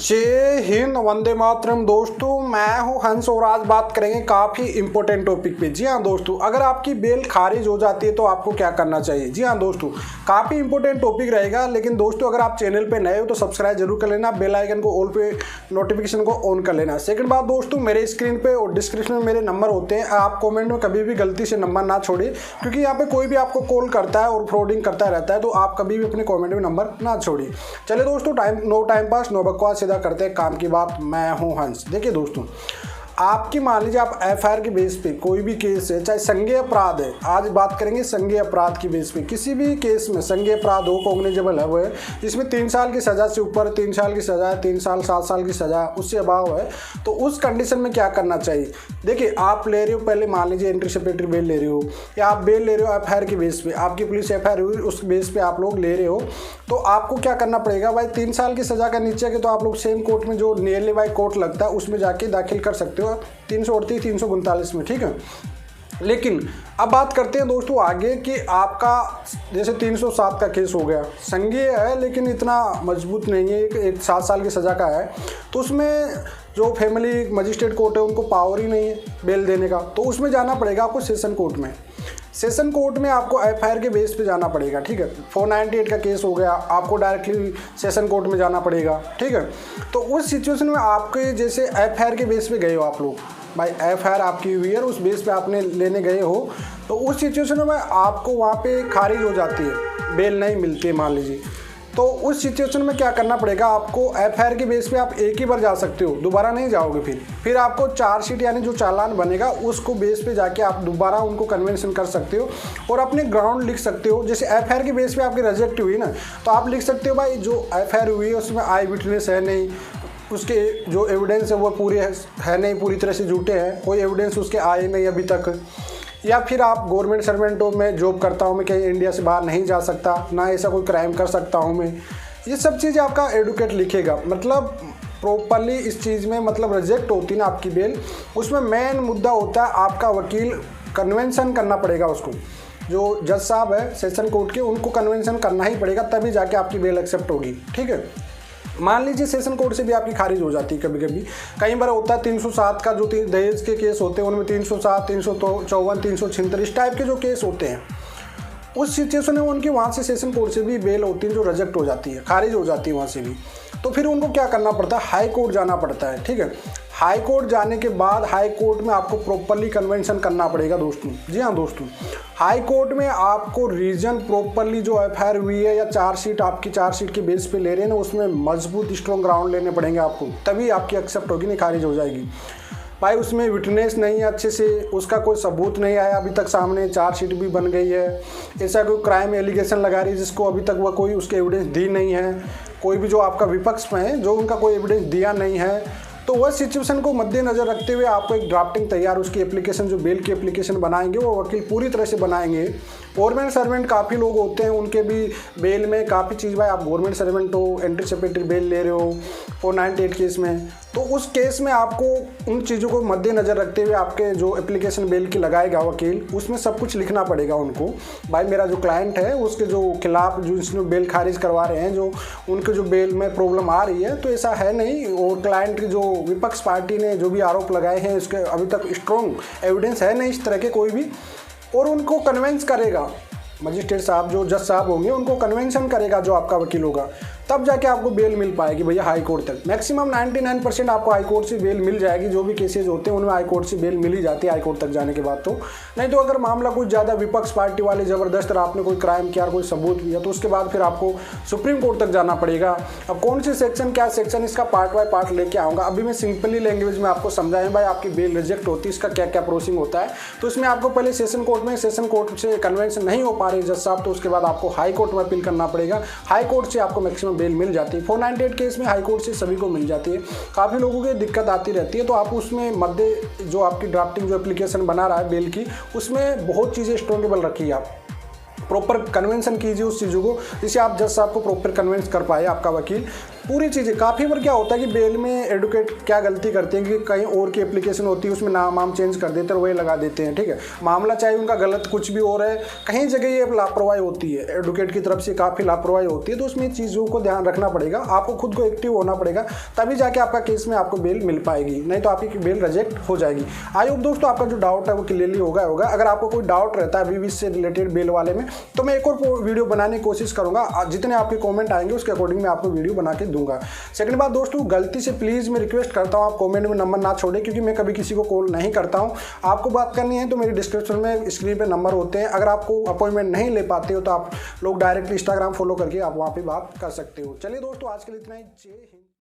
जय हिंद, वंदे मातरम। दोस्तों मैं हूं हंस और आज बात करेंगे काफ़ी इंपॉर्टेंट टॉपिक पे। जी हाँ दोस्तों, अगर आपकी बेल खारिज हो जाती है तो आपको क्या करना चाहिए। जी हाँ दोस्तों, काफ़ी इंपॉर्टेंट टॉपिक रहेगा। लेकिन दोस्तों अगर आप चैनल पे नए हो तो सब्सक्राइब जरूर कर लेना, बेल आइकन को ऑल पे नोटिफिकेशन को ऑन कर लेना। सेकंड बात दोस्तों, मेरे स्क्रीन पे और डिस्क्रिप्शन में मेरे नंबर होते हैं। आप कॉमेंट में कभी भी गलती से नंबर ना छोड़िए, क्योंकि यहाँ पे कोई भी आपको कॉल करता है और फ्रॉडिंग करता रहता है, तो आप कभी भी अपने कॉमेंट में नंबर ना छोड़िए। चलिए दोस्तों, नो टाइम पास नो बकवास, सीधा करते हैं काम की बात। मैं हूं हंस। देखिए दोस्तों, आपकी मान लीजिए आप एफआईआर के बेस पे कोई भी केस है, चाहे संज्ञेय अपराध है, आज बात करेंगे संज्ञेय अपराध की बेस पे। किसी भी केस में संज्ञेय अपराध हो, कॉग्निजेबल है वो है, जिसमें 3 साल की सज़ा से ऊपर 3 साल की सज़ा है, 3 साल 7 साल की सज़ा उससे अभाव है, तो उस कंडीशन में क्या करना चाहिए। देखिए, आप ले रहे हो, पहले मान लीजिए एंटीसिपेटरी बेल ले रहे हो या आप बेल ले रहे हो एफआईआर के बेस पे, आपकी पुलिस एफआईआर हुई, उस बेस पे आप लोग ले रहे हो, तो आपको क्या करना पड़ेगा भाई। 3 साल की सज़ा का नीचे के तो आप लोग सेम कोर्ट में, जो नियरली बाई कोर्ट लगता है, उसमें जाके दाखिल कर सकते हो 338 339 में, ठीक है। लेकिन अब बात करते हैं दोस्तों आगे कि आपका जैसे 307 का केस हो गया, संज्ञेय है लेकिन इतना मजबूत नहीं है, एक 7 साल की सज़ा का है, तो उसमें जो फैमिली मजिस्ट्रेट कोर्ट है उनको पावर ही नहीं है बेल देने का, तो उसमें जाना पड़ेगा आपको सेशन कोर्ट में। सेशन कोर्ट में आपको एफआईआर के बेस पे जाना पड़ेगा, ठीक है। 498 का केस हो गया, आपको डायरेक्टली सेशन कोर्ट में जाना पड़ेगा, ठीक है। तो उस सिचुएशन में आपके जैसे एफआईआर के बेस पे गए हो आप लोग, भाई एफआईआर आपकी हुई है, उस बेस पे आपने लेने गए हो, तो उस सिचुएशन में आपको वहाँ पे खारिज हो जाती है, बेल नहीं मिलती है मान लीजिए, तो उस सिचुएशन में क्या करना पड़ेगा आपको। एफआईआर के बेस पे आप एक ही बार जा सकते हो, दोबारा नहीं जाओगे। फिर आपको चार्जशीट यानी जो चालान बनेगा उसको बेस पे जाके आप दोबारा उनको कन्वेंशन कर सकते हो और अपने ग्राउंड लिख सकते हो। जैसे एफआईआर के बेस पे आपकी रिजेक्ट हुई ना, तो आप लिख सकते हो भाई जो एफआईआर हुई है उसमें आई विटनेस है नहीं, उसके जो एविडेंस है वो पूरे है नहीं, पूरी तरह से झूठे हैं, कोई एविडेंस उसके आए नहीं अभी तक, या फिर आप गवर्नमेंट सर्वेंट हो, मैं जॉब करता हूँ, मैं कहीं इंडिया से बाहर नहीं जा सकता, ना ऐसा कोई क्राइम कर सकता हूँ मैं, ये सब चीज़ आपका एडवोकेट लिखेगा। मतलब प्रॉपरली इस चीज़ में मतलब रिजेक्ट होती ना आपकी बेल, उसमें मेन मुद्दा होता है आपका वकील कन्वेंशन करना पड़ेगा उसको, जो जज साहब है सेशन कोर्ट के, उनको कन्वेंशन करना ही पड़ेगा, तभी जाके आपकी बेल एक्सेप्ट होगी, ठीक है। मान लीजिए सेशन कोर्ट से भी आपकी खारिज हो जाती है कभी कभी, कई बार होता है 307 का जो दहेज के केस होते हैं उनमें 307 354 376 इस टाइप के जो केस होते हैं, उस सिचुएशन में उनकी वहाँ से सेशन कोर्ट से भी बेल होती है जो रिजेक्ट हो जाती है, खारिज हो जाती है वहाँ से भी। तो फिर उनको क्या करना पड़ता है, हाई कोर्ट जाना पड़ता है, ठीक है। हाई कोर्ट जाने के बाद हाई कोर्ट में आपको प्रॉपरली कन्वेंशन करना पड़ेगा दोस्तों। जी हाँ दोस्तों, हाई कोर्ट में आपको रीजन प्रॉपरली जो एफआईआर हुई है या चार्जशीट आपकी चार्जशीट के बेस पे ले रहे हैं ना, उसमें मजबूत स्ट्रॉन्ग ग्राउंड लेने पड़ेंगे आपको, तभी आपकी एक्सेप्ट होगी, नहीं खारिज हो जाएगी। भाई उसमें विटनेस नहीं है अच्छे से, उसका कोई सबूत नहीं आया अभी तक सामने, चार्जशीट भी बन गई है, ऐसा कोई क्राइम एलिगेशन लगा रही है जिसको अभी तक वह कोई उसके एविडेंस दी नहीं है, कोई भी जो आपका विपक्ष में है जो उनका कोई एविडेंस दिया नहीं है, तो वह सिचुएशन को मद्देनजर रखते हुए आपको एक ड्राफ्टिंग तैयार, उसकी एप्लीकेशन जो बेल की एप्लीकेशन बनाएंगे वो वकील पूरी तरह से बनाएंगे। गवर्नमेंट सर्वेंट काफ़ी लोग होते हैं, उनके भी बेल में काफ़ी चीज़, भाई आप गवर्नमेंट सर्वेंट हो, एंटीसिपेटरी बेल ले रहे हो 498 केस में, तो उस केस में आपको उन चीज़ों को मद्देनज़र रखते हुए आपके जो एप्लीकेशन बेल की लगाएगा वकील, उसमें सब कुछ लिखना पड़ेगा उनको। भाई मेरा जो क्लाइंट है उसके जो खिलाफ जो इसने बेल खारिज करवा रहे हैं, जो उनके जो बेल में प्रॉब्लम आ रही है, तो ऐसा है नहीं, और क्लाइंट की जो विपक्ष पार्टी ने जो भी आरोप लगाए हैं उसके अभी तक स्ट्रॉन्ग एविडेंस है नहीं इस तरह के कोई भी, और उनको कन्वेंस करेगा मजिस्ट्रेट साहब, जो जज साहब होंगे उनको कन्वेंशन करेगा जो आपका वकील होगा, तब जाके आपको बेल मिल पाएगी भैया हाई कोर्ट तक। मैक्सिमम 99% आपको हाई कोर्ट से बेल मिल जाएगी, जो भी केसेज होते हैं उनमें हाई कोर्ट से बेल मिल ही जाती है हाई कोर्ट तक जाने के बाद। तो नहीं तो अगर मामला कुछ ज़्यादा विपक्ष पार्टी वाले ज़बरदस्त, आपने कोई क्राइम किया, कोई सबूत किया, तो उसके बाद फिर आपको सुप्रीम कोर्ट तक जाना पड़ेगा। अब कौन सी सेक्शन क्या सेक्शन, इसका पार्ट बाय पार्ट लेके आऊँगा। अभी मैं सिंपली लैंग्वेज में आपको समझाएं भाई आपकी बेल रिजेक्ट होती है, इसका क्या क्या प्रोसेसिंग होता है। तो इसमें आपको पहले सेशन कोर्ट से कन्वेंशन नहीं हो पा रही जज साहब, तो उसके बाद आपको हाई कोर्ट में अपील करना पड़ेगा। हाई कोर्ट से आपको मैक्सिमम बेल मिल जाती है। 498 केस में हाई कोर्ट से सभी को मिल जाती है। काफ़ी लोगों की दिक्कत आती रहती है, तो आप उसमें मध्य जो आपकी ड्राफ्टिंग जो एप्लीकेशन बना रहा है बेल की, उसमें बहुत चीज़ें स्ट्रॉन्गेबल रखिए, आप प्रॉपर कन्वेंशन कीजिए उस चीज़ों को, जिससे आप जज साहब को प्रॉपर कन्वेंस कर पाए आपका वकील। पूरी चीज़ें। काफ़ी बार क्या होता है कि बेल में एडवोकेट क्या गलती करते हैं कि कहीं और की एप्लीकेशन होती है, उसमें नाम वाम चेंज कर देते हैं और वही लगा देते हैं, ठीक है। मामला चाहे उनका गलत कुछ भी हो रहा है, कहीं जगह ये लापरवाही होती है, एडवोकेट की तरफ से काफ़ी लापरवाही होती है। तो उसमें चीज़ों को ध्यान रखना पड़ेगा, आपको खुद को एक्टिव होना पड़ेगा, तभी जाके आपका केस में आपको बेल मिल पाएगी, नहीं तो आपकी बेल रिजेक्ट हो जाएगी। आई होप दोस्तों आपका जो डाउट है वो क्लियरली होगा। अगर आपको कोई डाउट रहता है बीवी से रिलेटेड बेल वाले में, तो मैं एक और वीडियो बनाने की कोशिश करूंगा। जितने आपके कमेंट आएंगे उसके अकॉर्डिंग मैं आपको वीडियो बना के दूंगा। सेकंड बात दोस्तों, गलती से प्लीज़ मैं रिक्वेस्ट करता हूं आप कमेंट में नंबर ना छोड़ें, क्योंकि मैं कभी किसी को कॉल नहीं करता हूं। आपको बात करनी है तो मेरी डिस्क्रिप्शन में स्क्रीन पे नंबर होते हैं। अगर आपको अपॉइंटमेंट नहीं ले पाते हो तो आप लोग डायरेक्टली इंस्टाग्राम फॉलो करके आप वहाँ पर बात कर सकते हो। चलिए दोस्तों, आज के लिए इतना ही। जय हिंद।